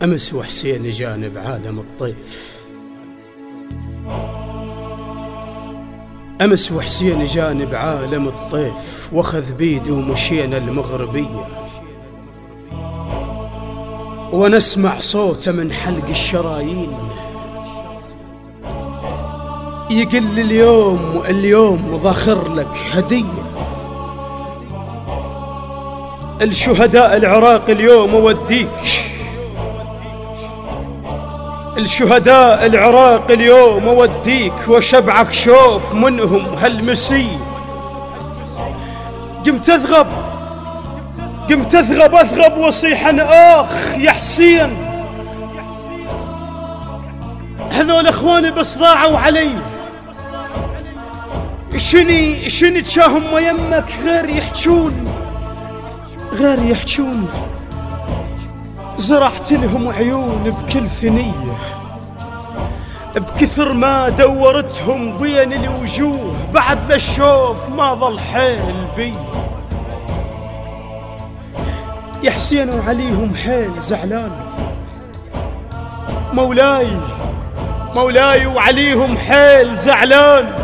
أمس وحسين جانب عالم الطيف، أمس وحسين جانب عالم الطيف، واخذ بيدي ومشينا المغربية، ونسمع صوته من حلق الشرايين يقل اليوم ضاخر لك هدية. الشهداء العراق اليوم اوديك، الشهداء العراق اليوم اوديك، وشبعك شوف منهم هالمسي. قمت اثغب وصيحا اخ يا حسين، هذول اخواني بس ضاعوا علي. شني تشاهم ويمك غير يحجون، زرعت لهم عيون بكل ثنية، بكثر ما دورتهم بين الوجوه، بعد للشوف ما ظل حيل بي. يا حسين وعليهم حيل زعلان، مولاي وعليهم حيل زعلان،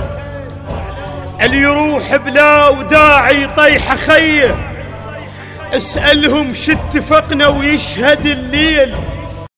اللي يروح بلا وداعي طيح خيه، اسألهم شو اتفقنا ويشهد الليل.